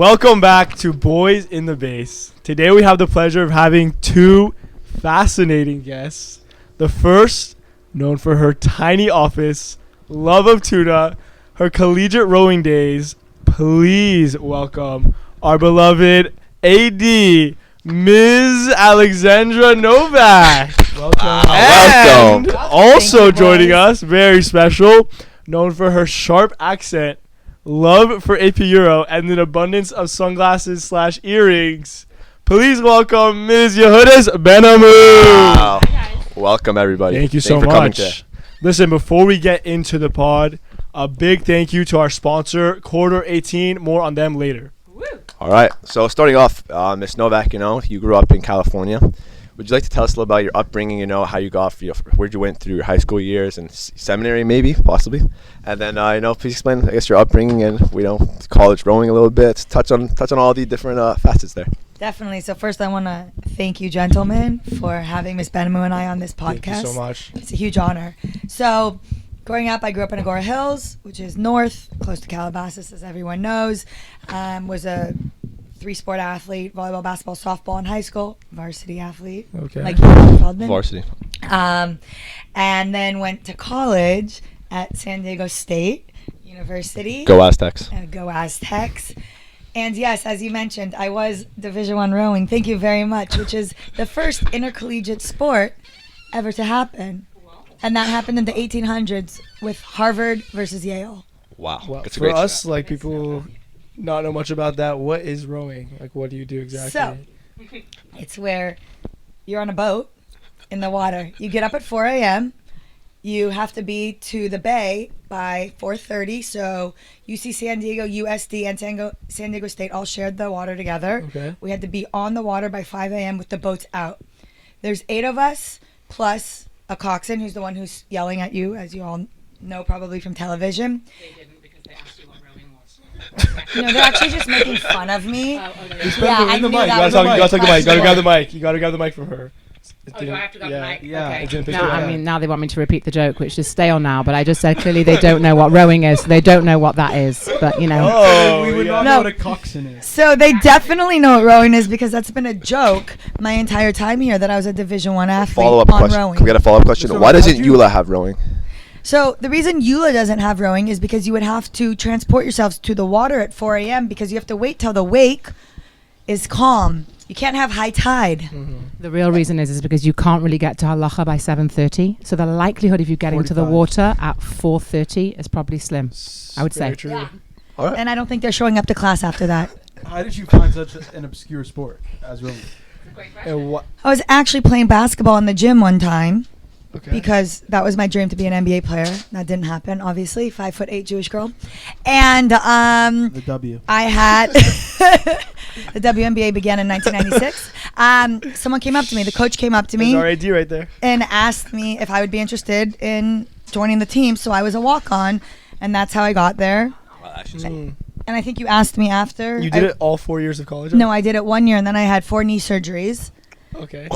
Welcome back to Boys in the Base. Today we have the pleasure of having two fascinating guests. The first, known for her tiny office, love of tuna, her collegiate rowing days. Please welcome our beloved AD, Ms. Alexandra Novak. Welcome. And also you, joining boys. us, very special, known for her sharp accent, love for AP Euro, and an abundance of sunglasses / earrings. Please welcome Ms. Yehudas Benamu. Wow. Welcome, everybody. Thank you so for coming today. much. Listen, before we get into the pod, a big thank you to our sponsor, Corridor 18. More on them later. All right. So starting off, Ms. Novak, you grew up in California. Would you like to tell us a little about your upbringing, how you got, where you went through your high school years and seminary, maybe, possibly? And then, please explain, I guess, your upbringing and, college rowing a little bit. Touch on all the different facets there. Definitely. So first, I want to thank you, gentlemen, for having Miss Benamu and I on this podcast. Thank you so much. It's a huge honor. So growing up, I grew up in Agora Hills, which is north, close to Calabasas, as everyone knows. Was a 3-sport athlete, volleyball, basketball, softball in high school, varsity athlete. Okay. Like you, Feldman. Varsity. And then went to college at San Diego State University. Go Aztecs. Go Aztecs. And yes, as you mentioned, I was Division I rowing. Thank you very much, which is the first intercollegiate sport ever to happen. And that happened in the 1800s with Harvard versus Yale. Wow. Well, That's a for great us, people not know much about that. What is rowing? What do you do exactly? So, it's where you're on a boat in the water. You get up at 4 a.m. You have to be to the bay by 4:30. So UC San Diego, USD, and San Diego State all shared the water together. Okay. We had to be on the water by 5 a.m. with the boats out. There's 8 of us plus a coxswain, who's the one who's yelling at you, as you all know probably from television. They didn't because they asked you what rowing was. They're actually just making fun of me. Oh, okay. Yeah, I in the knew mic. that You was gotta talk to the mic. You gotta grab the possible. mic. You gotta grab the mic from her. Oh, do I have to grab the mic? Yeah. Okay. It didn't pick No, it up. I mean, now they want me to repeat the joke, which is stay on now, but I just said clearly they don't know what rowing is. They don't know what that is, but Oh, We would yeah. not No. know what a coxswain is. So they definitely know what rowing is because that's been a joke my entire time here that I was a Division I athlete Follow-up on question. rowing. Can we get a follow-up question? So Why doesn't how'd you- EULA have rowing? So the reason EULA doesn't have rowing is because you would have to transport yourselves to the water at 4 a.m. because you have to wait till the wake is calm. You can't have high tide. the real reason is because you can't really get to halacha by 7:30. So the likelihood of you getting to the 45. water at 4:30 is probably slim. I would Very say. true. Yeah. All right. And I don't think they're showing up to class after that. How did you find such an obscure sport as rowing? Great question. And what? I was actually playing basketball in the gym one time Okay. because that was my dream to be an NBA player. That didn't happen, obviously. 5'8" Jewish girl. And The W. I had the WNBA began in 1996. Someone came up to me. The coach came up to There's me our AD right there. and asked me if I would be interested in joining the team. So I was a walk-on, and that's how I got there. Mm. And I think you asked me after. You did it all 4 years of college? No, I did it 1 year, and then I had 4 knee surgeries. Okay.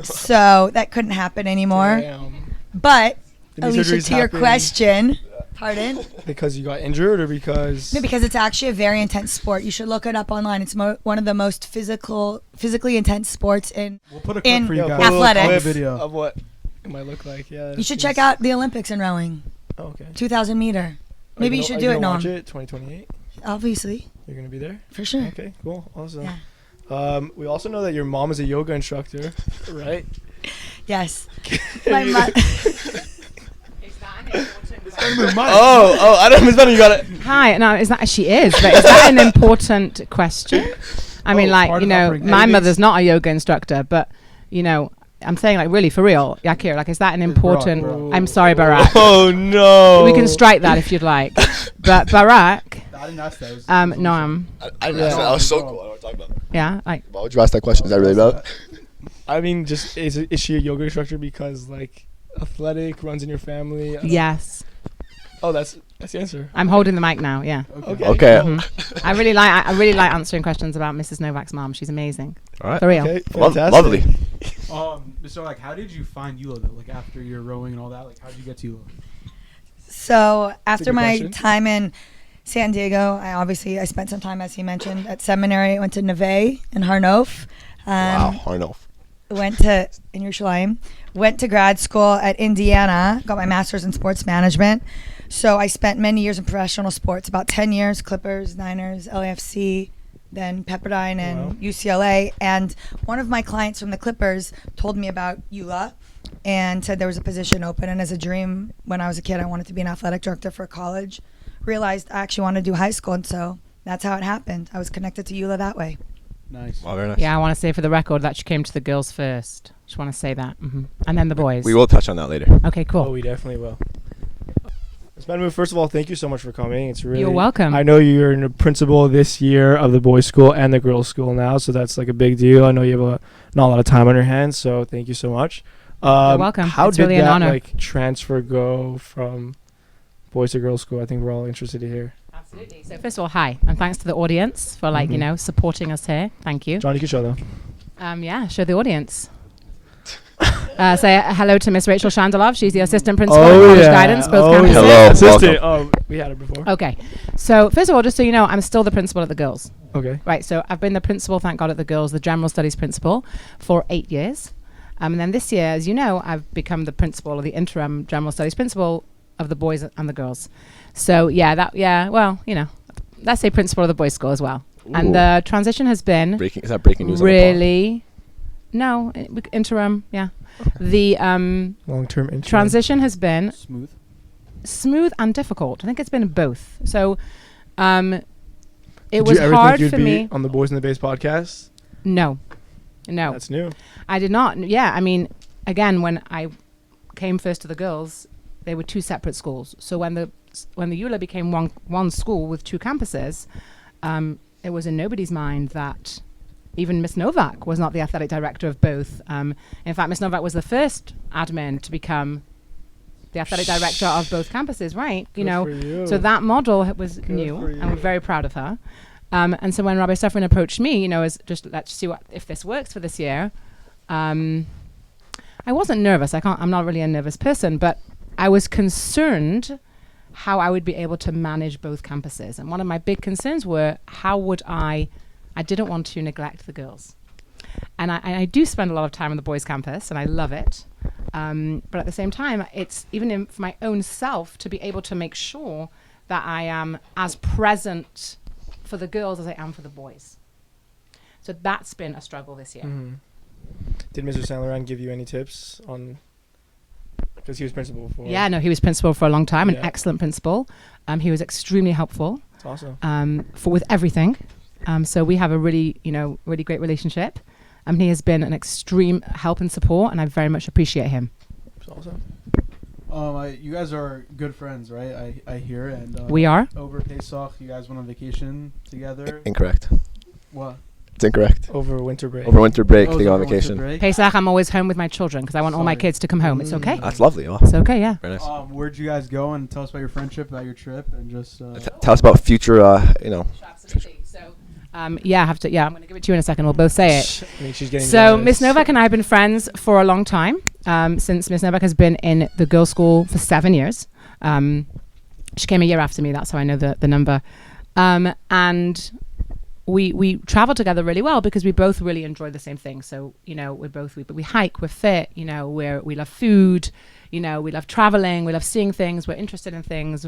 So that couldn't happen anymore. Damn. But, The knee Alicia, surgeries to your happened question, pardon? Because you got injured or because? No, because it's actually a very intense sport. You should look it up online. It's one of the most physically intense sports in. We'll put a clip In for you Yo, guys. put a little athletics. clip Video. of what it might look like. Yeah. You should check out the Olympics in rowing, Oh, okay. 2,000 meter. Maybe you should do it, Watch Noam. it 2028. Obviously, You're gonna be there. for sure. Okay. Cool. Awesome. Yeah. We also know that your mom is a yoga instructor, right? Yes. My mo- Is that an important question? Oh, Adam is better. You got it. Hi, no, is that she is? But is that an important question? I mean, part of upbringing. my It is. mother's not a yoga instructor, but I'm saying really for real, Yakir, is that an important? Barack. I'm sorry, Barak. Oh no. We can strike that if you'd like. But Barak, I didn't ask that. It was- no, I'm I didn't ask that. That was so cool. I don't know what you're talking about. yeah, Why would you ask that question? Is that really about? I mean, just is she a yoga instructor because athletic runs in your family? yes. Oh, that's the answer. I'm holding the mic now. Yeah. Okay. Okay. Mhm. I really like answering questions about Mrs. Novak's mom. She's amazing. All right. For real. Okay. Lovely. Mr. Novak, how did you find EULA though? After your rowing and all that, how did you get to EULA? So after good my question. time in San Diego. I spent some time, as he mentioned, at seminary. I went to Neve in Harnof. Wow, Harnof. Went to in Yerushalayim. Went to grad school at Indiana. Got my master's in sports management. So I spent many years in professional sports. About 10 years, Clippers, Niners, LAFC, then Pepperdine and Wow. UCLA. And one of my clients from the Clippers told me about EULA and said there was a position open. And as a dream, when I was a kid, I wanted to be an athletic director for a college. Realized I actually wanted to do high school, and so that's how it happened. I was connected to EULA that way. Nice. Wow, very nice. Yeah, I want to say for the record that she came to the girls first. Just want to say that. And then the boys. We will touch on that later. Okay, Oh, cool. we definitely will. Ms. Benmu, first of all, thank you so much for coming. It's really You're welcome. I know you're a principal this year of the boys' school and the girls' school now, so that's like a big deal. I know you have not a lot of time on your hands, so thank you so much. You're welcome. How It's did really an that honor. transfer go from boys to girls' school? I think we're all interested to hear. Absolutely. So first of all, hi, and thanks to the audience for supporting us here. Thank you. John, you can show them. Yeah, show the audience. Say hello to Miss Rachel Shandalov. She's the assistant principal Oh, at College yeah. Guidance, both Oh, campuses. yeah. Hello, Assistant. Oh, we had it before. Okay. So first of all, just so you know, I'm still the principal at the girls. Okay. Right. So I've been the principal, thank God, at the girls, the general studies principal, for 8 years. And then this year, as you know, I've become the principal or the interim general studies principal of the boys and the girls. So let's say principal of the boys' school as well. And Ooh. the transition has been Is that breaking news? on the pod? really, no, interim, yeah. The Long-term intern. transition has been Smooth. smooth and difficult. I think it's been both. So it Did was you ever hard think for you'd me. be on the Boys in the Base podcast? No. That's new. I did not. Yeah, I mean, again, when I came first to the girls, they were two separate schools. So when the EULA became one school with two campuses, it was in nobody's mind that even Miss Novak was not the athletic director of both. In fact, Miss Novak was the first admin to become the athletic director of both campuses, right? Good for you. So that model was Good new, for and we're you. very proud of her. And so when Rabbi Sefrin approached me, as just let's see if this works for this year. I wasn't nervous. I'm not really a nervous person, but I was concerned how I would be able to manage both campuses. And one of my big concerns were how would I didn't want to neglect the girls. And I do spend a lot of time on the boys' campus, and I love it. But at the same time, it's even for my own self to be able to make sure that I am as present for the girls as I am for the boys. So that's been a struggle this year. Mhm. Did Mr. Saint Laurent give you any tips on? Because he was principal before. Yeah, no, he was principal for a long time, an Yeah. excellent principal. He was extremely helpful It's awesome. with everything. So we have a really great relationship. He has been an extreme help and support, and I very much appreciate him. It's awesome. You guys are good friends, right? I hear. And We are. over Pesach, you guys went on vacation together. Incorrect. What? It's incorrect. Over winter break. Over winter break, Oh, they is go it on winter vacation. break? Pesach, I'm always home with my children because I want all my Sorry. kids to come home. It's okay. That's lovely. Oh, It's okay, yeah. very nice. Where'd you guys go? And tell us about your friendship, about your trip, and just. Tell us about future, Absolutely. So, I have to. Yeah, I'm going to give it to you in a second. We'll both say it. I mean, she's getting So jealous. Miss Novak and I have been friends for a long time. Since Miss Novak has been in the girls' school for 7 years. She came a year after me. That's how I know the number. And we travel together really well because we both really enjoy the same thing. So we hike, we're fit. We love food. We love traveling. We love seeing things. We're interested in things.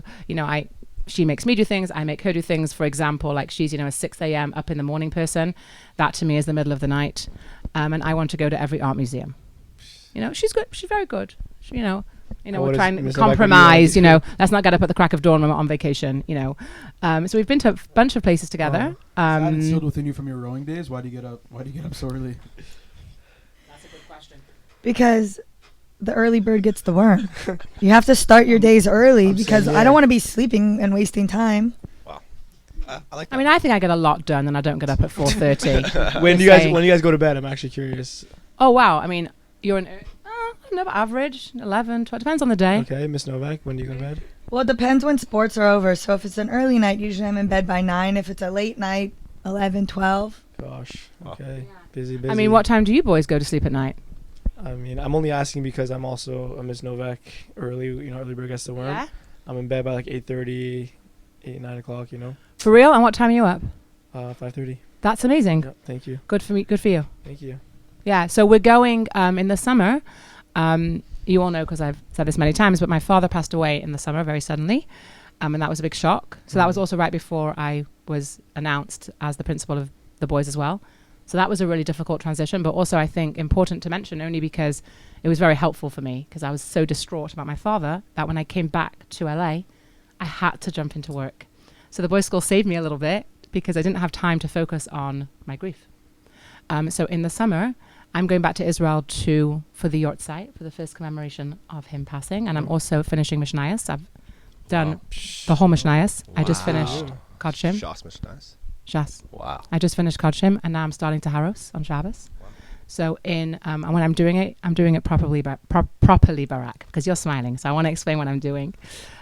She makes me do things. I make her do things. For example, like she's a 6 a.m. up in the morning person. That to me is the middle of the night. And I want to go to every art museum. She's good. She's very good. We're what is trying to Miss Novak, what do you compromise. like? Let's not get up at the crack of dawn when we're on vacation. So we've been to a bunch of places together. That instilled within you from your rowing days. Why do you get up? Why do you get up so early? That's a good question. Because the early bird gets the worm. You have to start your days early because I don't want to be sleeping and wasting time. I like I mean, I think I get a lot done, and I don't get up at 4:30. When do you guys go to bed? I'm actually curious. Oh wow! I mean, you're an average 11, 12, depends on the day. Okay, Miss Novak, when do you go to bed? Well, it depends when sports are over. So if it's an early night, usually I'm in bed by 9. If it's a late night, 11, 12. Gosh. Wow. Okay. Busy. I mean, what time do you boys go to sleep at night? I mean, I'm only asking because I'm also a Miss Novak early. Early bird gets the worm. Yeah. I'm in bed by like 8:30 8, 9 o'clock. You know, For real? And what time are you up? 5:30. That's amazing. Yep. Thank you. Good for me. Good for you. Thank you. Yeah. So we're going in the summer. You all know because I've said this many times, but my father passed away in the summer very suddenly, and that was a big shock. So that was also right before I was announced as the principal of the boys as well. So that was a really difficult transition, but also I think important to mention only because it was very helpful for me because I was so distraught about my father that when I came back to LA, I had to jump into work. So the boys' school saved me a little bit because I didn't have time to focus on my grief. So in the summer, I'm going back to Israel for the Yort site for the first commemoration of him passing, and I'm also finishing Mishnayos. I've done the whole Mishnayos. I just finished Kodshim. Shas Mishnayos. Shas. Wow. I just finished Kodshim, and now I'm starting Taharos on Shabbos. So and when I'm doing it properly Barak, because you're smiling. So I want to explain what I'm doing.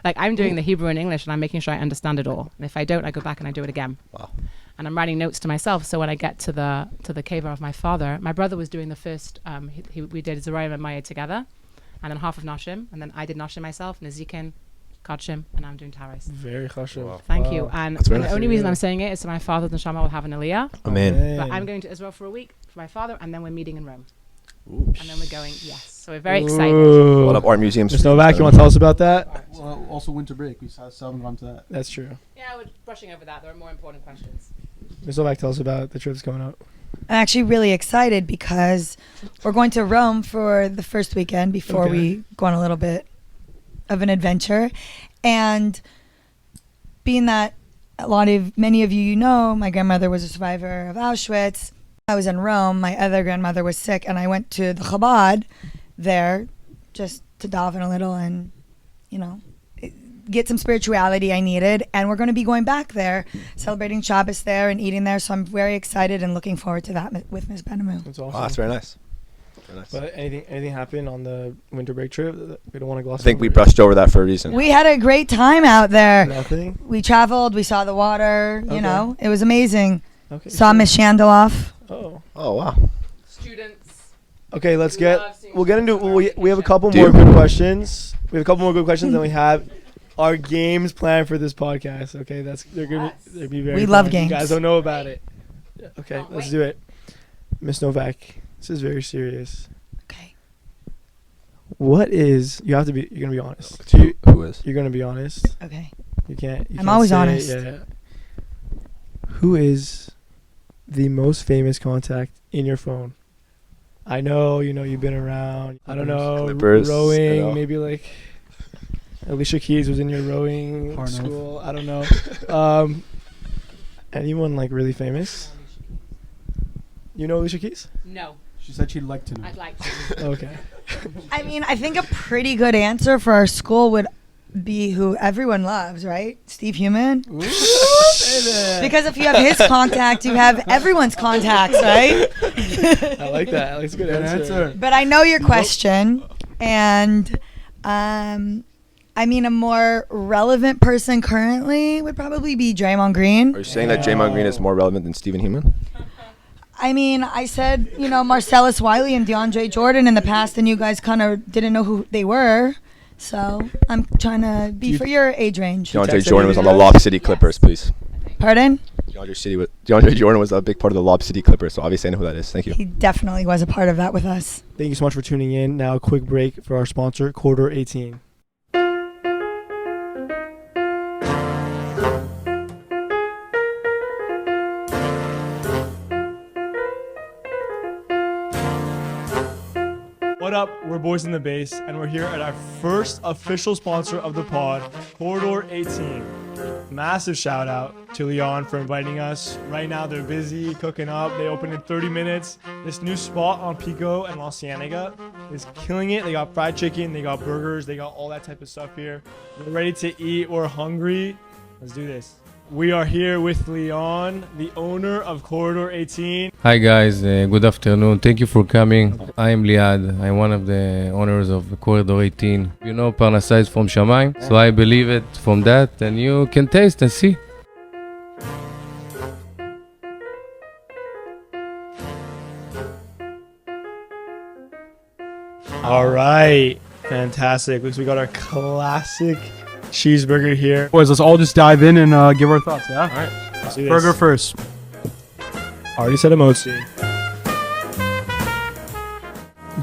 Like I'm doing the Hebrew and English, and I'm making sure I understand it all. And if I don't, I go back and I do it again. Wow. And I'm writing notes to myself. So when I get to the kever of my father, my brother was doing the first. We did Zerayim and Maya together, and then half of Noshim, and then I did Noshim myself, and Ezekiel, Kodshim, and I'm doing Taharos. Very chashuv. Wow. Thank you. And That's very the nice. only reason I'm saying it is so my father's neshama will have an aliyah. Amen. But I'm going to Israel for a week for my father, and then we're meeting in Rome. Ooh. And then we're going, yes. So we're very excited. A lot of art museums. Ms. Novak, you want to tell us about that? Well, also winter break. We still haven't gone to that. That's true. Yeah, we're brushing over that. There are more important questions. Ms. Novak, tell us about the trips coming up. I'm actually really excited because we're going to Rome for the first weekend before we go on a little bit of an adventure. And being that many of you know, my grandmother was a survivor of Auschwitz. I was in Rome. My other grandmother was sick, and I went to the Chabad there just to daven a little and, get some spirituality I needed. And we're going to be going back there, celebrating Shabbos there and eating there. So I'm very excited and looking forward to that with Ms. Benamu. That's awesome. Wow, that's very nice. Very nice. But anything happened on the winter break trip? We don't want to gloss I think we over it. brushed over that for a reason. We had a great time out there. Nothing? We traveled. We saw the water. Okay. It was amazing. Okay. Saw Miss Shandeloff. Oh. Oh, wow. Students. Okay, let's We love get. seeing We'll get into. students We have a couple Do more you? good questions. We have a couple more good questions than we have our games planned for this podcast. Okay, they're gonna be very. We love fun. games. You guys don't know about it. Okay, Can't let's wait. do it. Miss Novak, this is very serious. Okay. What is? You have to be. You're gonna be honest. Who is? You're gonna be honest. Okay. You can't. I'm always say- honest. Yeah. Who is the most famous contact in your phone? I know, you've been around. I don't know, Clippers, I rowing, know. maybe like Alicia Keys was in your rowing Parnov. school. I don't know. Anyone like really famous? You know Alicia Keys? No, She said she'd like to know. I'd like to. Okay. I mean, I think a pretty good answer for our school would be who everyone loves, right? Steve Human. Because if you have his contact, you have everyone's contacts, right? I like that. That's a good answer. But I know your question, and I mean, a more relevant person currently would probably be Draymond Green. Are you saying that Draymond Green is more relevant than Stephen Heumann? I mean, I said, Marcellus Wiley and DeAndre Jordan in the past, and you guys kind of didn't know who they were. So I'm trying to be for your age range. DeAndre text Jordan was on the anything Lob City Clippers, please. Pardon? DeAndre Jordan was a big part of the Lob City Clippers, so obviously I know who that is. Thank you. He definitely was a part of that with us. Thank you so much for tuning in. Now a quick break for our sponsor, Corridor 18. What up? We're Boys in the Base, and we're here at our first official sponsor of the pod, Corridor 18. Massive shout out to Leon for inviting us. Right now they're busy cooking up. They opened in 30 minutes. This new spot on Pico and La Cienega is killing it. They got fried chicken, they got burgers, they got all that type of stuff here. We're ready to eat. We're hungry. Let's do this. We are here with Leon, the owner of Corridor 18. Hi guys, good afternoon. Thank you for coming. I am Liad. I'm one of the owners of Corridor 18. You know Parnassa is from Shamayim, so I believe it from that, and you can taste and see. All right, fantastic. Looks we got our classic cheeseburger here. Boys, let's all just dive in and give our thoughts. Yeah. All right, let's do this. Burger first. Already said emoji.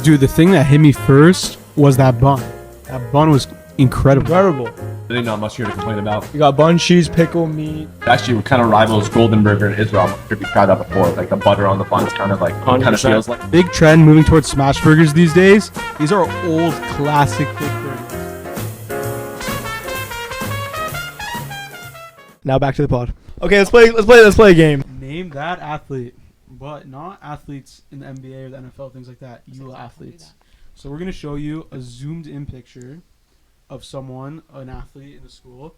Dude, the thing that hit me first was that bun. That bun was incredible. Incredible. Really not much here to complain about. You got bun, cheese, pickle, meat. Actually, what kind of rivals Golden Burger in Israel. I'm sure you've tried that before. Like the butter on the bun's kind of like kind of 100%. feels like. Big trend moving towards smash burgers these days. These are old classic thick burgers. Now back to the pod. Okay, let's play a game. Name that athlete, but not athletes in the NBA or the NFL, things like that. You athletes. So we're gonna show you a zoomed in picture of someone, an athlete in the school,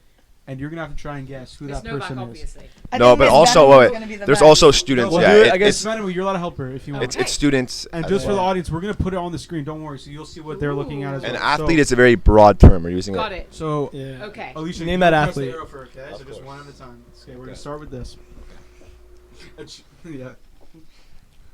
and you're gonna have to try and guess who that person is. I No, think but Miss also Venom is wait, gonna be the there's best. also students. We'll Yeah, do it, I guess. It's you're allowed to help her if you want. it's students. And as just for the well. audience, we're gonna put it on the screen. Don't worry, so you'll see what they're looking at as An well. athlete is a very broad term. We're using Got it. it. So, Yeah. Okay. Alicia, Name you that press the athlete. arrow for, okay? So just one at a time. Okay, we're gonna start with this. Yeah.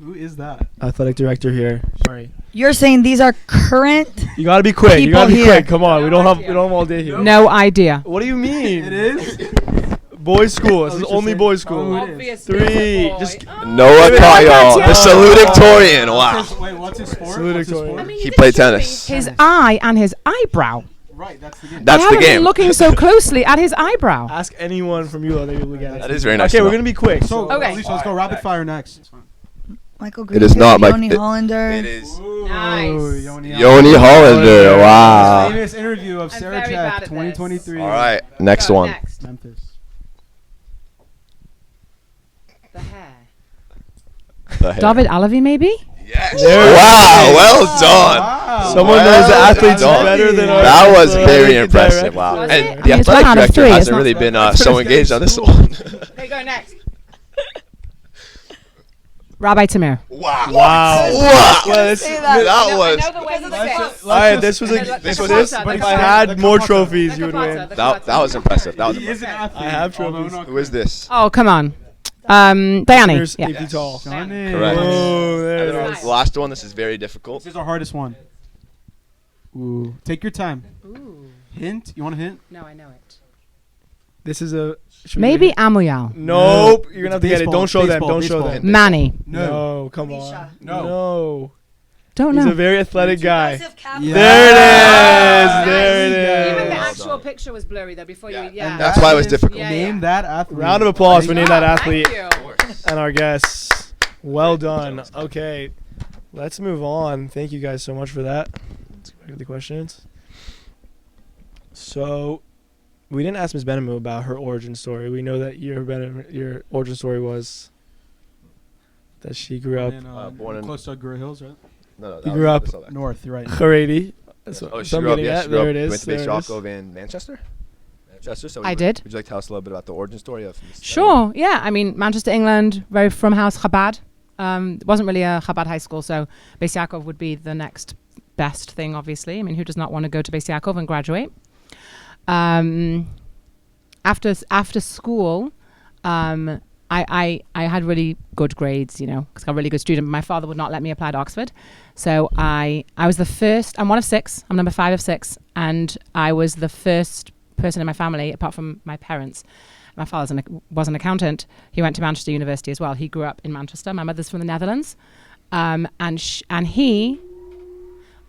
Who is that? Athletic director here. Sorry. You're saying these are current? You gotta be quick. You People gotta be here. quick. Come on. We No don't have idea. we don't have all day here. No idea. What do you mean? It is. Boys' school. This is Alicia only said- boys' Oh, school. it is. Obviously. Three. Boy. Just Noah Kyle, the salutatorian. Wow. Wait, what's his sport? Salute What's his Victoria. sport? He played tennis. His eye and his eyebrow. Right, that's the game. That's I the haven't been game. looking so closely at his eyebrow. ask anyone from ULA. They will get it. That is very nice. Okay, to we're know. gonna be quick. So, Okay. Alicia, let's go rapid fire next. Michael It is Greenfield, not Mike- Yoni it- Hollander. It is Nice. Yoni Hollander. Wow. Famous interview of I'm Sarah very bad Check, at this. 2023. All right, next Go, one. Next. Memphis. The hair. The hair. David Alavi, maybe? Yes. There it Wow. is. Well done. Wow. Someone Well knows the athletes done. better than us. That was very Athletic impressive. director. Wow. Was And it? I the mean, it's one athletic out of director three, it's hasn't not really bad. been so engaged on this one. Okay, go next. Rabbi Tamir. Wow. Wow. Wow. Well, this, Say That that. was. I know the way he sits. all right, this was The a this Kapata, this. the If Kapata. I had The more Kapata. trophies, The you would Kapata, win. the That was impressive. That was He is an impressive. athlete. I have although trophies. not Who is this? Oh, come on. Diane. Here's Yeah. 8 feet tall. Johnny. Correct. Oh, there And it then is. the last one. This is very difficult. This is our hardest one. Ooh. Take your time. Ooh. Hint? You want a hint? No, I know it. This is a. should we Maybe do it? Amuyal. Nope. You're gonna have to get it. Baseball, Don't show them. baseball, Don't show baseball. them. Manny. No, come on. Alicia. No. Don't He's know. a very athletic guy. Yeah. There it is. Nice. There it Even the is. Well actual done. picture was blurry though before you. And Yeah. That's why it was is- difficult. Yeah, Name that athlete. Round of applause for name that athlete Thank you. and our guests. Well done. Okay, let's move on. Thank you guys so much for that. Let's go back to the questions. So, we didn't ask Ms. Benham about her origin story. We know that your origin story was that she grew up born in- close to Guru Hills, right? No, You grew up North, you're right. Haredi. That's what Oh, she so I'm grew up. getting Yeah, at. she grew There up. it is. Went to There Base it is. Yaakov in Manchester. Manchester. So I did. Would you like to tell us a little bit about the origin story of? Miss Sure. Yeah. I mean, Manchester, England, very from house Chabad. It wasn't really a Chabad high school, so Beis Yaakov would be the next best thing, obviously. I mean, who does not want to go to Beis Yaakov and graduate? After school, I had really good grades, you know, because I was a really good student. But my father would not let me apply to Oxford, so I was the first. I'm one of 6. I'm number 5 of 6, and I was the first person in my family, apart from my parents. My father was an accountant. He went to Manchester University as well. He grew up in Manchester. My mother's from the Netherlands, and he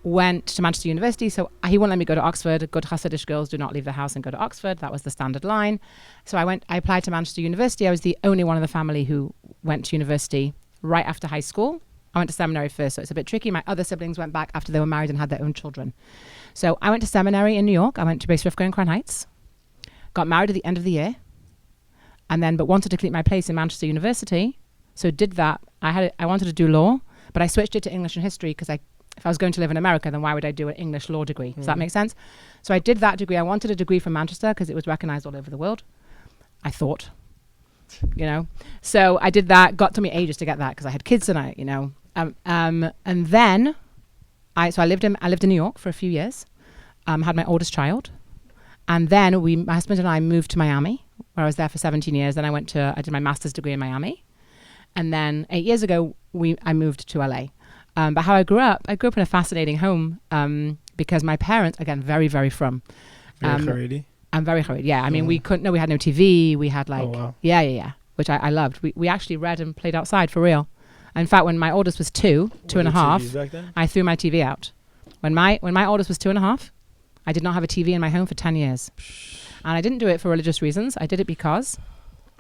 went to Manchester University, so he wouldn't let me go to Oxford. Good Hasidic girls do not leave the house and go to Oxford. That was the standard line. So I applied to Manchester University. I was the only one in the family who went to university right after high school. I went to seminary first, so it's a bit tricky. My other siblings went back after they were married and had their own children. So I went to seminary in New York. I went to Beis Rivka in Crown Heights. Got married at the end of the year. And then, but wanted to keep my place in Manchester University. So did that. I wanted to do law, but I switched it to English and history because if I was going to live in America, then why would I do an English law degree? Does that make sense? So I did that degree. I wanted a degree from Manchester because it was recognized all over the world. I thought, you know. So I did that. Took me ages to get that because I had kids and you know. And then I lived in New York for a few years. Had my oldest child, and then my husband and I moved to Miami, where I was there for 17 years. Then I did my master's degree in Miami, and then 8 years ago I moved to LA. But how I grew up in a fascinating home because my parents, again, very, very from. Very Haredi. I'm very Haredi. Yeah, I mean, we couldn't. No, we had no TV. We had like, wow. yeah, which I loved. We actually read and played outside for real. In fact, when my oldest was two and a half, back then? I threw my TV out. When my oldest was 2.5, I did not have a TV in my home for 10 years, and I didn't do it for religious reasons. I did it because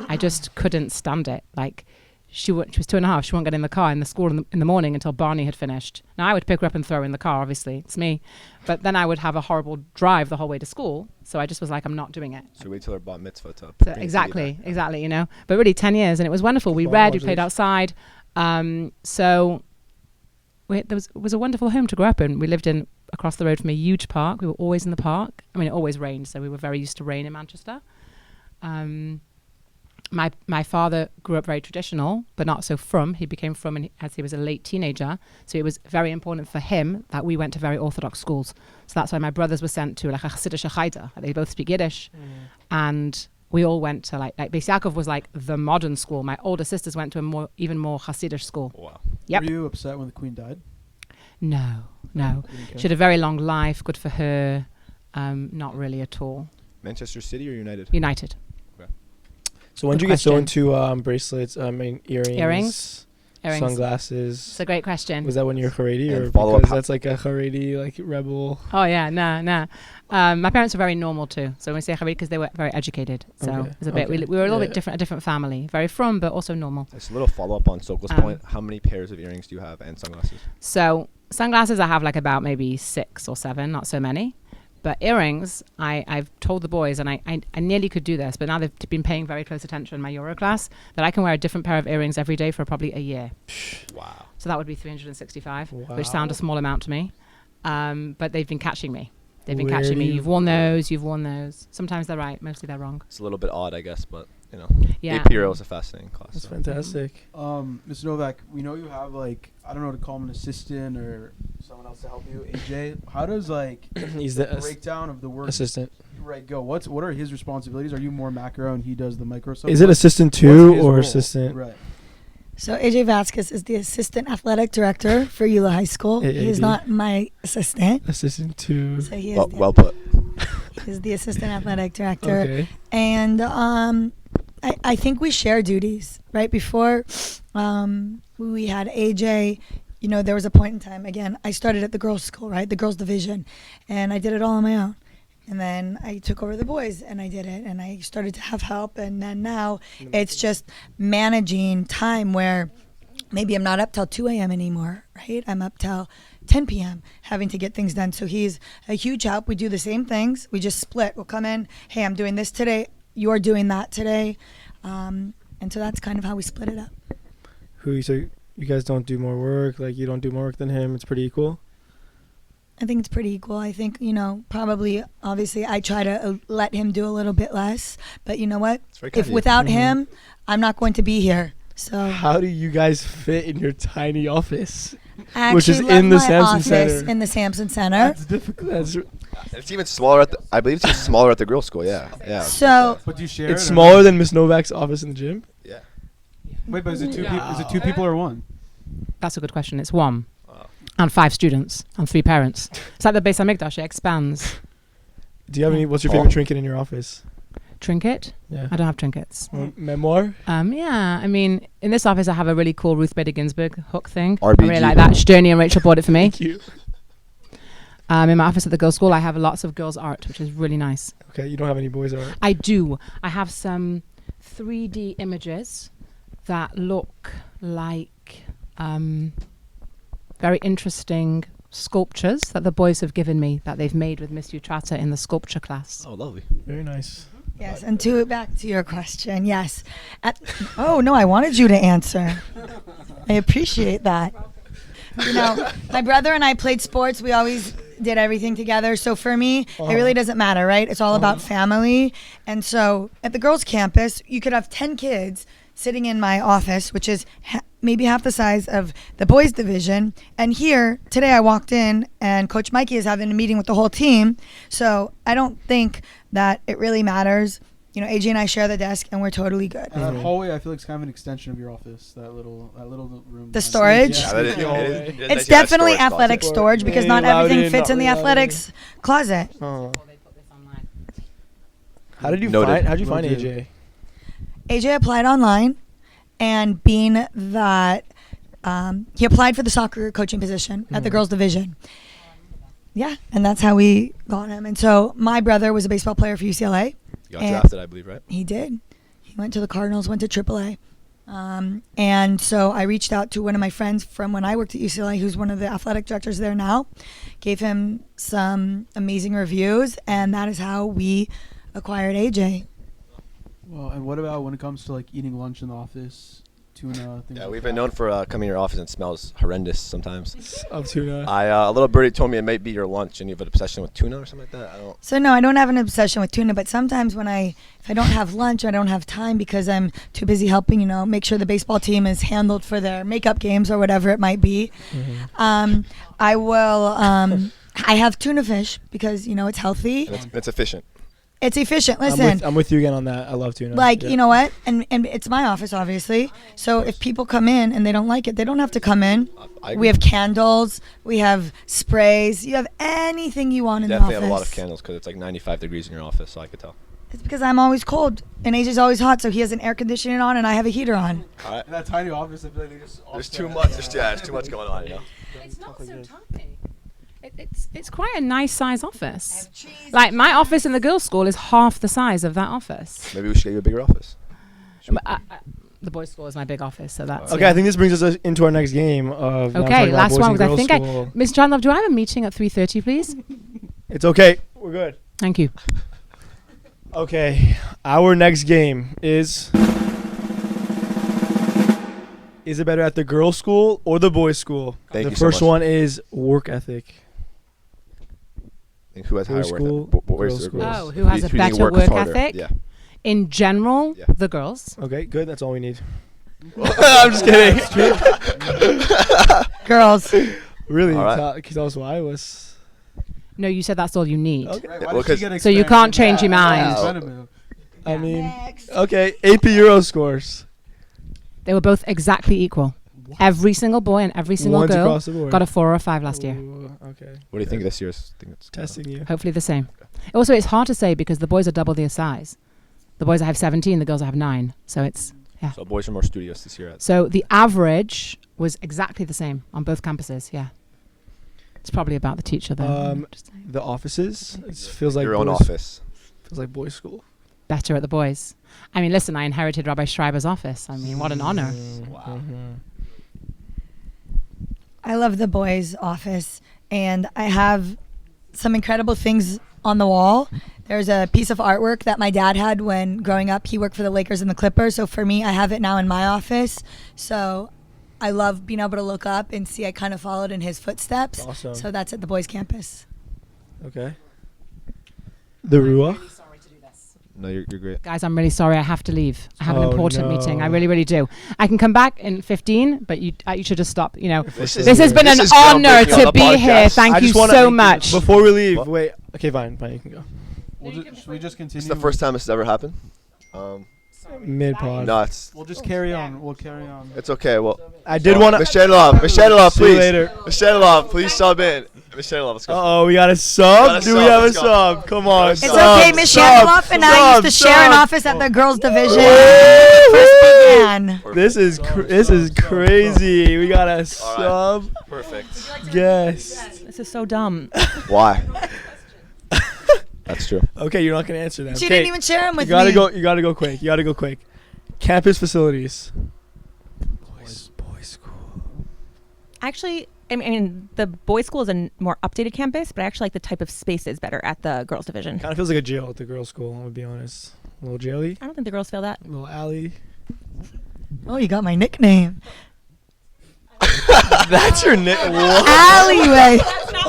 I just couldn't stand it. Like, she was 2.5. She won't get in the car in the school in the morning until Barney had finished. Now I would pick her up and throw her in the car. Obviously, it's me, but then I would have a horrible drive the whole way to school. So I just was like, I'm not doing it. So wait till her bat mitzvah to So bring the TV exactly, back. you know. But really, 10 years, and it was wonderful. We Wow, read, we geez. played outside. So it was a wonderful home to grow up in. We lived across the road from a huge park. We were always in the park. I mean, it always rained, so we were very used to rain in Manchester. My father grew up very traditional, but not so frum. He became frum as he was a late teenager. So it was very important for him that we went to very Orthodox schools. So that's why my brothers were sent to like a Hasidic Cheder. They both speak Yiddish. And we all went to like Beis Yaakov was like the modern school. My older sisters went to a even more Hasidic school. Wow. Yep. Were you upset when the Queen died? No. You didn't care? She had a very long life. Good for her. Not really at all. Manchester City or United? United. So when did Good you get so question. into bracelets? I mean earrings, Earrings. sunglasses. It's a great question. Was that when you were Haredi, And or follow up because ho- that's like a Haredi like rebel? Oh yeah, no. My parents were very normal too. So when we say Haredi, because they were very educated. So Okay, it was a bit. okay. We were a little Yeah. bit different, a different family. Very frum, but also normal. Just a little follow up on Sokol's point. How many pairs of earrings do you have and sunglasses? So sunglasses, I have like about maybe 6 or 7, not so many. But earrings, I've told the boys, and I nearly could do this, but now they've been paying very close attention in my Euro class, that I can wear a different pair of earrings every day for probably a year. Wow. So that would be 365, Wow. which sound a small amount to me. But they've been catching me. They've been Where catching do me. you- You've worn those, you've worn those. Sometimes they're right, mostly they're wrong. It's a little bit odd, I guess, but you know. Yeah. AP Euro is a fascinating class. That's so. fantastic. Mr. Novak, we know you have like, I don't know to call him an assistant or someone else to help you. AJ, how does like He's the breakdown of the work assistant. right go? What are his responsibilities? Are you more macro and he does the micro stuff? Is it assistant What's two his or role? assistant? Right. So AJ Vasquez is the assistant athletic director for Eula High School. He's AAD. not my assistant. Assistant two. So he is Well put. he's the assistant athletic director. Okay. And I think we share duties. Right before we had AJ, you know, there was a point in time, again, I started at the girls' school, right? The girls' division. And I did it all on my own. And then I took over the boys and I did it. And I started to have help. And then now it's just managing time where maybe I'm not up till 2 a.m. anymore, right? I'm up till 10 p.m. having to get things done. So he's a huge help. We do the same things. We just split. We'll come in, hey, I'm doing this today. You're doing that today. And so that's kind of how we split it up. So you guys don't do more work? Like you don't do more work than him? It's pretty equal? I think it's pretty equal. I think, you know, probably, obviously, I try to let him do a little bit less. But you know what? It's very kind If of you. without him, I'm not going to be here. So How do you guys fit in your tiny office? I Which is actually love in the my Samson office Center. in the Samson Center. That's difficult. It's even smaller at the. I believe it's even smaller at the girls' school. Yeah. Yeah. So But do you share It's it or smaller no? than Miss Novak's office in the gym? Yeah. Wait, but is it two people or one? That's a good question. It's 1. Wow. And 5 students and 3 parents. It's like the Beis Hamikdash. It expands. Do you have any? What's your Oh. favorite trinket in your office? Trinket? Yeah. I don't have trinkets. Memoir? Yeah, I mean, in this office, I have a really cool Ruth Bader Ginsburg hook thing. RBG. I really like that. Sturny and Rachel bought it for me. Thank you. In my office at the girls' school, I have lots of girls' art, which is really nice. Okay, you don't have any boys art. I do. I have some 3D images that look like very interesting sculptures that the boys have given me that they've made with Miss Utrata in the sculpture class. Oh, lovely. Very nice. yes, and back to your question. Yes. Oh no, I wanted you to answer. I appreciate that. You know, my brother and I played sports. We always did everything together. So for me, it really doesn't matter, right? It's all about family. And so at the girls' campus, you could have 10 kids sitting in my office, which is maybe half the size of the boys' division. And here, today I walked in and Coach Mikey is having a meeting with the whole team. So I don't think that it really matters. You know, AJ and I share the desk and we're totally good. And that hallway, I feel like it's kind of an extension of your office. That little room. The storage? Yeah, that is, Yeah. it is It's nice you have definitely storage athletic closet. storage because Maybe not allowed everything in, fits not in the really allowed in. athletics closet. Oh. How did you Noted. find? How did you find Noted. AJ? AJ applied online, and being that he applied for the soccer coaching position at the girls division. Yeah, and that's how we got him. And so my brother was a baseball player for UCLA. You got And- drafted, I believe, right? He did. He went to the Cardinals, went to AAA. And so I reached out to one of my friends from when I worked at UCLA, who's one of the athletic directors there now, gave him some amazing reviews, and that is how we acquired AJ. Well, and what about when it comes to like eating lunch in the office, tuna, things Yeah, like we've that? been known for coming to your office and it smells horrendous sometimes. Of tuna. A little birdie told me it might be your lunch and you have an obsession with tuna or something like that. I don't. So no, I don't have an obsession with tuna, but sometimes when if I don't have lunch, I don't have time because I'm too busy helping, make sure the baseball team is handled for their makeup games or whatever it might be. I will. I have tuna fish because it's healthy. And it's efficient. It's efficient. Listen, I'm with you again on that. I love tuna. like Yeah. you know what, and it's my office obviously. So if people come in and they don't like it, they don't have to come in. I We have candles, we have sprays. You have anything you want in definitely the have office. a lot of candles because it's like 95 degrees in your office, so I could tell. It's because I'm always cold and AJ's always hot, so he has an air conditioning on and I have a heater on. All right. In that tiny office, I feel like they just. There's too much. There's too much going on, It's not so tiny. It's quite a nice size office. Like my office in the girls' school is half the size of that office. Maybe we should get you a bigger office. But the boys' school is my big office, so that's Okay, I think this brings us into our next game of. now Okay, talking about last boys one and because I girls think school. Ms. Chandlove, do I have a meeting at 3:30, please? It's okay. We're good. Thank you. Okay, our next game is it better at the girls' school or the boys' school? Thank the you so first much. one is work ethic. And who has higher Boys' work? school, Boys girls' or school. girls? Oh, who has a do you think better works work harder? ethic? Yeah. In general, Yeah. the girls. Okay, good. That's all we need. I'm just kidding. Girls. Really? All right. Can you tell us why? Was No, you said that's all you need. Okay. Right, Yeah, why well, does she 'cause- get So you expanded? can't change your mind. Yeah. Expanded. I mean, okay, AP Euro scores. They were both exactly equal. Every single boy and every single One's girl across the board. got a 4 or a 5 last year. Ooh, okay. What do you think this year's? Think it's Testing you. Hopefully the same. Also, it's hard to say because the boys are double their size. The boys have 17, the girls have 9. So it's So boys are more studious this year. so the average was exactly the same on both campuses. Yeah, it's probably about the teacher though. Just saying. The offices. It feels like Your own boys- office. Feels like boys' school. Better at the boys. I mean, listen, I inherited Rabbi Schreiber's office. I mean, what an honor. I love the boys' office, and I have some incredible things on the wall. There's a piece of artwork that my dad had when growing up. He worked for the Lakers and the Clippers, so for me, I have it now in my office. So I love being able to look up and see I kind of followed in his footsteps. Awesome. So that's at the boys' campus. Okay. The Ruach. No, you're great. Guys, I'm really sorry. I have to leave. I have an Oh, important meeting. I no. really, really do. I can come back in 15, but you should just stop. You know, This this has been this an is honor groundbreaking on to the be here. podcast. Thank I you just wanna- so much. Before we leave, What? wait. Okay, fine. You can go. Should we just continue? It's the first time this has ever happened. Mid pod. No, it's We'll just carry on. We'll carry on. it's okay. Well, I did want to. Mishenlov, See you please. later. Mishenlov, please sub in. Mishenlov, let's go. Oh, we got a sub. Got a Do we sub, have a let's go. sub? Come on. It's sub, okay, Miss sub, Shandeloff and I used to sub, share an sub. office at the girls' division. Woo! First began. This is crazy. We got a sub Perfect. guest. This is so dumb. Why? That's true. Okay, you're not gonna answer that. She Okay, didn't even share them with you gotta me. go. You gotta go quick. You gotta go quick. Campus facilities. Boys school. Actually, I mean, the boys' school is a more updated campus, but I actually like the type of spaces better at the girls' division. Kind of feels like a jail at the girls' school. I'm gonna be honest. A little jaily. I don't think the girls feel that. A little alley. Oh, you got my nickname. That's your nick. Alleyway.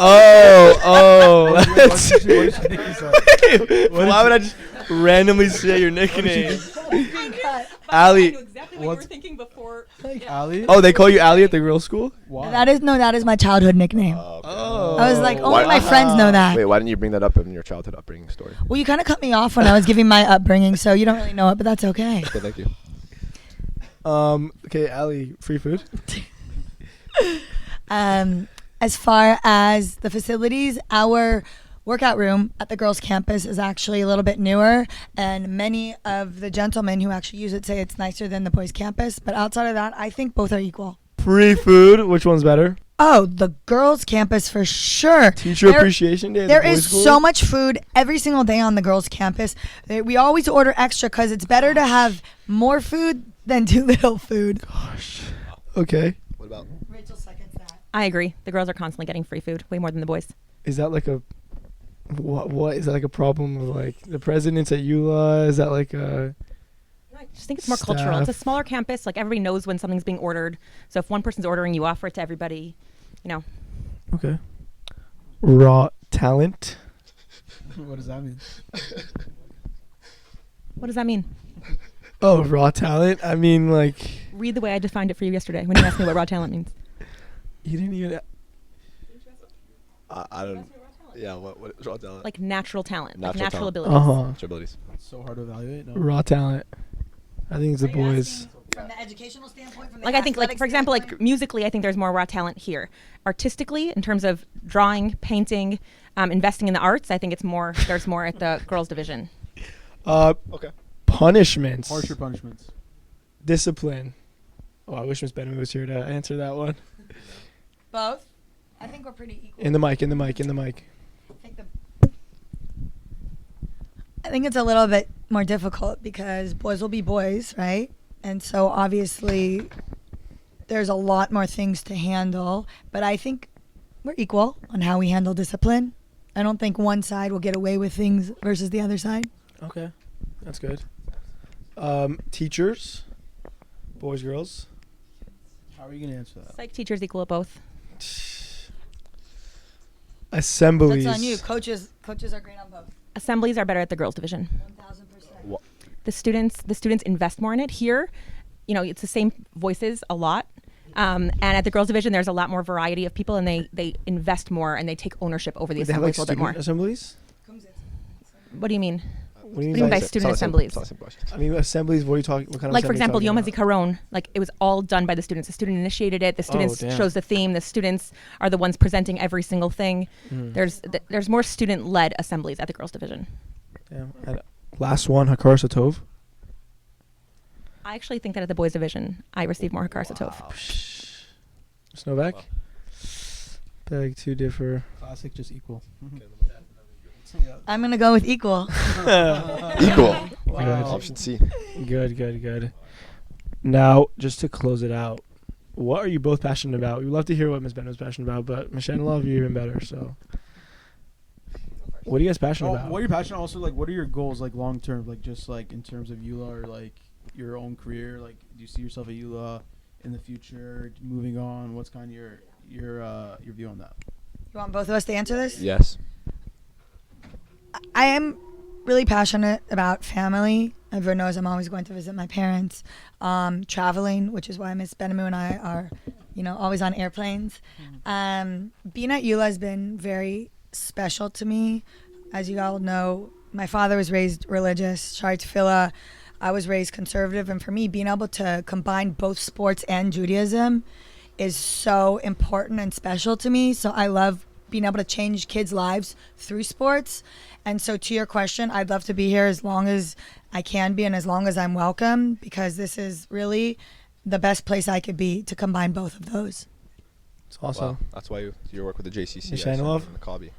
Oh. That's What did you say? Why would I just randomly say your nickname? Allie. exactly what you were thinking before. Ali? Oh, they call you Allie at the girls' school? Why? That is my childhood nickname. Oh. I was like, only Why- my friends know that. Wait, why didn't you bring that up in your childhood upbringing story? Well, you kind of cut me off when I was giving my upbringing, so you don't really know it, but that's okay. Okay, thank you. Okay, Allie, free food. As far as the facilities, we're workout room at the girls' campus is actually a little bit newer, and many of the gentlemen who actually use it say it's nicer than the boys' campus. But outside of that, I think both are equal. Free food. Which one's better? Oh, the girls' campus for sure. Teacher appreciation day. At There the boys' is school? so much food every single day on the girls' campus. We always order extra because it's better to have more food than too little food. Gosh. Okay. What about? Rachel seconds that. I agree. The girls are constantly getting free food, way more than the boys. Is that like a what is that like a problem with like the presidents at EULA? Is that like a I just think it's more cultural. It's a Staff. smaller campus. Like everybody knows when something's being ordered. So if one person's ordering, you offer it to everybody. You know. okay? Raw talent. What does that mean? What does that mean? Oh, raw talent. I mean, like Read the way I defined it for you yesterday when you asked me what raw talent means. you didn't even. I don't. Yeah. What is raw talent? Like natural talent, like Natural natural talent. abilities. Uh-huh. abilities. It's so hard to evaluate. No. Raw talent. I think it's the Are you boys. asking from the educational standpoint? From the Like I think, like athletic for example, like standpoint? musically, I think there's more raw talent here. Artistically, in terms of drawing, painting, investing in the arts, I think it's more. There's more at the girls' division. Okay. Punishments. Harsher punishments. Discipline. Oh, I wish Miss Benjamin was here to answer that one. Both. I think we're pretty equal. In the mic. In the mic. In the mic. I think it's a little bit more difficult because boys will be boys, right? And so obviously there's a lot more things to handle, but I think we're equal on how we handle discipline. I don't think one side will get away with things versus the other side. Okay, that's good. Teachers, boys, girls. How are you gonna answer that? Psych teachers equal at both. Assemblies. That's on you. Coaches are great on both. Assemblies are better at the girls' division. 1000%. The students invest more in it. Here, you know, it's the same voices a lot. And at the girls' division, there's a lot more variety of people, and they invest more and they take ownership over the They have like assemblies a little bit more. assemblies. What do you mean? What do you What do you mean by by student assemblies? I mean, assemblies. What are you talking? What kind of Like for assemblies example, Yom talking about? HaZikaron, like it was all done by the students. The student initiated it. The students damn. chose the theme. The students are the ones presenting every single thing. Mm. There's more student-led assemblies at the girls' division. Damn. And last one, Hakar Satov. I actually think that at the boys' division, I received more Hakar Satov. Snowback. Beg to differ. Classic, just equal. I'm going to go with equal. Equal. Wow. Option C. Good. Now, just to close it out, what are you both passionate about? We'd love to hear what Ms. Ben was passionate about, but Michelle and Love, you're even better. So, what are you guys passionate about? What are you passionate? Also, like, what are your goals, like, long term? Like, just like in terms of EULA or like your own career. Like, do you see yourself at EULA in the future? Moving on. What's kind of your view on that? You want both of us to answer this? Yes. I am really passionate about family. Everyone knows I'm always going to visit my parents. Traveling, which is why Miss Benamu and I are, always on airplanes. Being at EULA has been very special to me. As you all know, my father was raised religious, Shari Tefillah. I was raised conservative, and for me, being able to combine both sports and Judaism is so important and special to me. So I love being able to change kids' lives through sports. And so to your question, I'd love to be here as long as I can be and as long as I'm welcome, because this is really the best place I could be to combine both of those. It's awesome. Wow. That's why you work with the JCC. Michelle Love? Maccabi.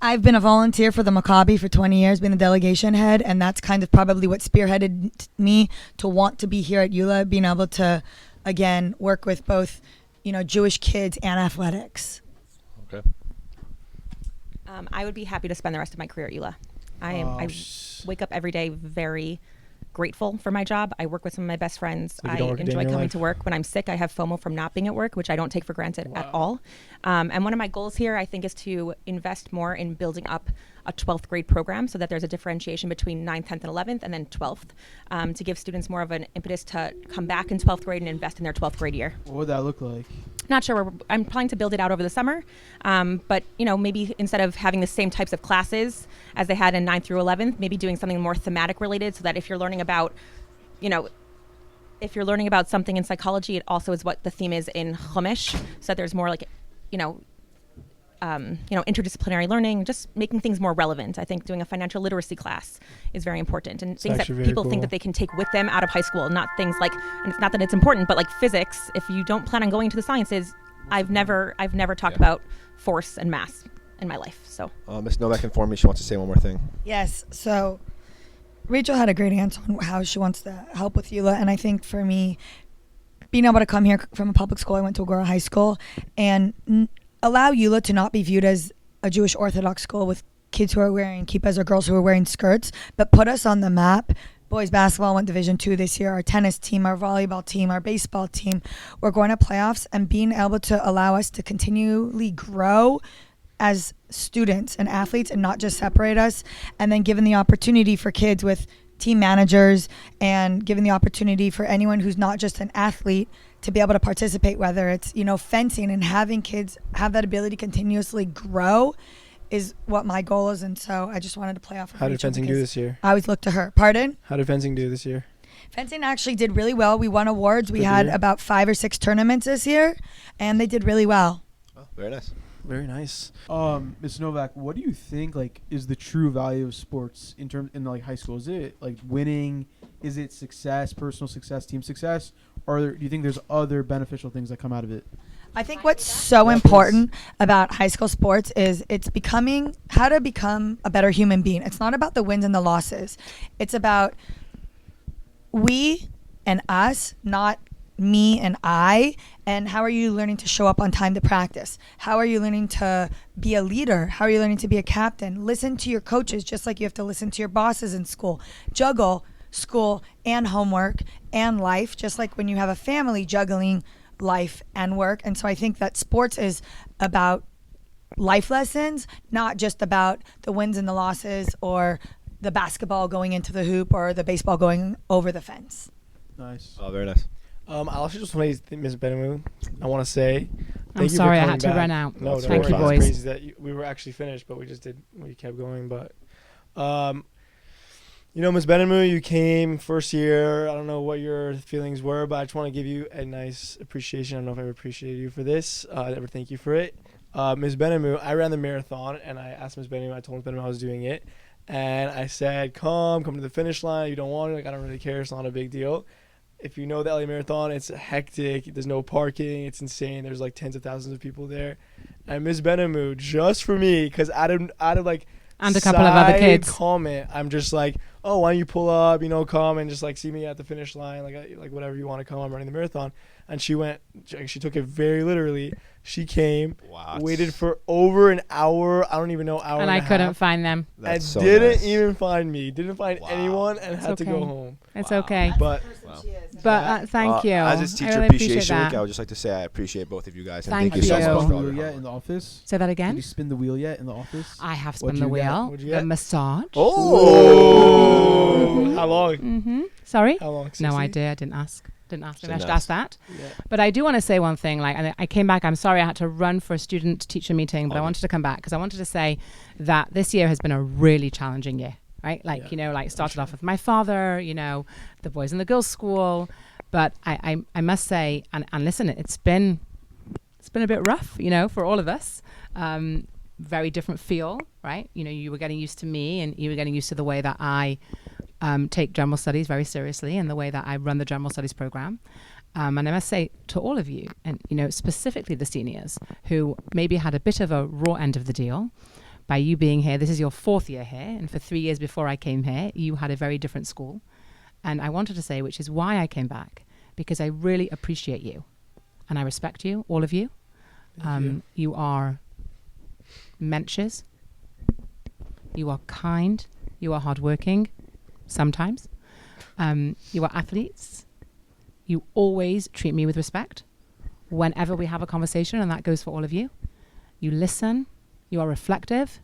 I've been a volunteer for the Maccabi for 20 years, being the delegation head, and that's kind of probably what spearheaded me to want to be here at EULA, being able to, again, work with both, Jewish kids and athletics. Okay. I would be happy to spend the rest of my career at EULA. I wake up every day very grateful for my job. I work with some of my best friends. So you I don't work a day in enjoy your coming life? to work. When I'm sick, I have FOMO from not being at work, which I don't take for granted at all. And one of my goals here, I think, is to invest more in building up a 12th grade program so that there's a differentiation between 9th, 10th, and 11th, and then 12th, to give students more of an impetus to come back in 12th grade and invest in their 12th grade year. What would that look like? Not sure. I'm planning to build it out over the summer. But, maybe instead of having the same types of classes as they had in 9th through 11th, maybe doing something more thematic related so that if you're learning about, something in psychology, it also is what the theme is in Chumash. So that there's more like, interdisciplinary learning, just making things more relevant. I think doing a financial literacy class is very important, and things that actually very people think cool. that they can take with them out of high school. Not things like, and it's not that it's important, but like physics. If you don't plan on going to the sciences, I've never talked about force and mass in my life. So Ms. Novak informed me she wants to say one more thing. Yes. So Rachel had a great answer on how she wants to help with EULA. And I think for me, being able to come here from a public school, I went to Agoura High School, and allow EULA to not be viewed as a Jewish Orthodox school with kids who are wearing kippas or girls who are wearing skirts, but put us on the map. Boys basketball went Division II this year, our tennis team, our volleyball team, our baseball team. We're going to playoffs, and being able to allow us to continually grow as students and athletes and not just separate us, and then given the opportunity for kids with team managers and given the opportunity for anyone who's not just an athlete to be able to participate, whether it's, fencing, and having kids have that ability to continuously grow is what my goal is. And so I just wanted to play off of How did Rachel fencing do because this year? I always look to her. Pardon? How did fencing do this year? Fencing actually did really well. We won awards. We Good to had hear. about 5 or 6 tournaments this year, and they did really well. Oh, very nice. Very nice. Ms. Novak, what do you think is the true value of sports in high school? Is it like winning? Is it success, personal success, team success, or do you think there's other beneficial things that come out of it? I think what's so important about high school sports is it's becoming how to become a better human being. It's not about the wins and the losses. It's about we and us, not me and I. And how are you learning to show up on time to practice? How are you learning to be a leader? How are you learning to be a captain? Listen to your coaches just like you have to listen to your bosses in school. Juggle school and homework and life, just like when you have a family, juggling life and work. And so I think that sports is about life lessons, not just about the wins and the losses or the basketball going into the hoop or the baseball going over the fence. Nice. Oh, very nice. I also just want to, Ms. Benamou, I want to say I'm thank you for sorry I coming had to back. run out. No, That's don't Thank worry. you, It's boys. crazy that we were actually finished, but we kept going. But, Ms. Benamou, you came first year. I don't know what your feelings were, but I just want to give you a nice appreciation. I don't know if I ever appreciated you for this. I never thank you for it. Ms. Benamou, I ran the marathon, and I asked Ms. Benamou, I told Ms. Benamou I was doing it. And I said, come to the finish line. You don't want it. I don't really care. It's not a big deal. If you know the LA Marathon, it's hectic. There's no parking. It's insane. There's like tens of thousands of people there. And Ms. Benamou, just for me, because out of like And a couple of other side kids. comment, I'm just like, oh, why don't you pull up, come and just like see me at the finish line, like whatever you want to come. I'm running the marathon. And she took it very literally. She came, waited for over an hour. I don't even know hour And and I a couldn't half, find them. and That's so didn't nice. even find me. Didn't find anyone, and It's had to go okay. home. It's okay. But But thank you. As it's I Teacher really Appreciation appreciate Week, that. I would just like to say I appreciate both of you guys. And Thank thank you so you. much Spin for the all wheel your yet hard in the work. office? Say that Did again. you spin the wheel yet in the office? I have What'd spun the you get? wheel. What'd you The get? massage. Oh, how long? Mm-hmm. Sorry? How long? No 60? idea. I didn't ask. Maybe I Didn't should ask that. Yeah. But I do want to say one thing. I came back. I'm sorry I had to run for a student-teacher meeting, but I wanted to come back because I wanted to say that this year has been a really challenging year. Right? Started off with my father, the boys in the girls' school. But I must say, and listen, it's been a bit rough, for all of us. Very different feel, right? You were getting used to me, and you were getting used to the way that I take general studies very seriously, and the way that I run the general studies program. And I must say to all of you, and specifically the seniors, who maybe had a bit of a raw end of the deal, by you being here, this is your 4th year here, and for 3 years before I came here, you had a very different school. And I wanted to say, which is why I came back, because I really appreciate you, and I respect you, all of you. You are mentors. You are kind. You are hardworking. Sometimes. You are athletes. You always treat me with respect whenever we have a conversation, and that goes for all of you. You listen. You are reflective,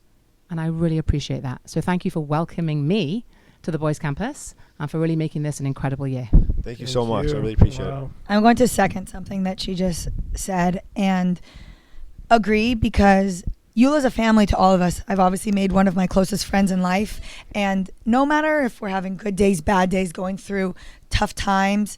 and I really appreciate that. So thank you for welcoming me to the Boys Campus and for really making this an incredible year. Thank you so much. I really appreciate it. I'm going to second something that she just said and agree, because EULA is a family to all of us. I've obviously made one of my closest friends in life, and no matter if we're having good days, bad days, going through tough times,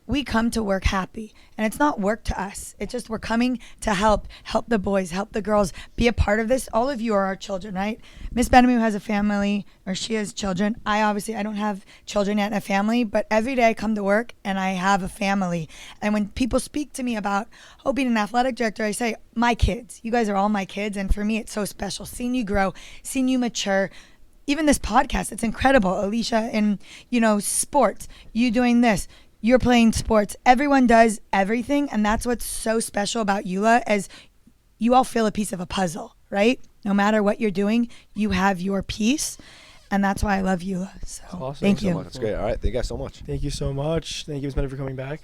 we come to work happy, and it's not work to us. It's just we're coming to help the boys, help the girls, be a part of this. All of you are our children, right? Miss Benamou has a family, or she has children. I don't have children yet and a family, but every day I come to work and I have a family. And when people speak to me about, being an athletic director, I say, my kids. You guys are all my kids, and for me, it's so special. Seeing you grow, seeing you mature. Even this podcast, it's incredible. Alicia in, sports, you doing this. You're playing sports. Everyone does everything, and that's what's so special about EULA is you all feel a piece of a puzzle, right? No matter what you're doing, you have your piece, and that's why I love EULA. So Awesome. thank you. That's great. All right. Thank you guys so much. Thank you so much. Thank you, Ms. Bennett, for coming back.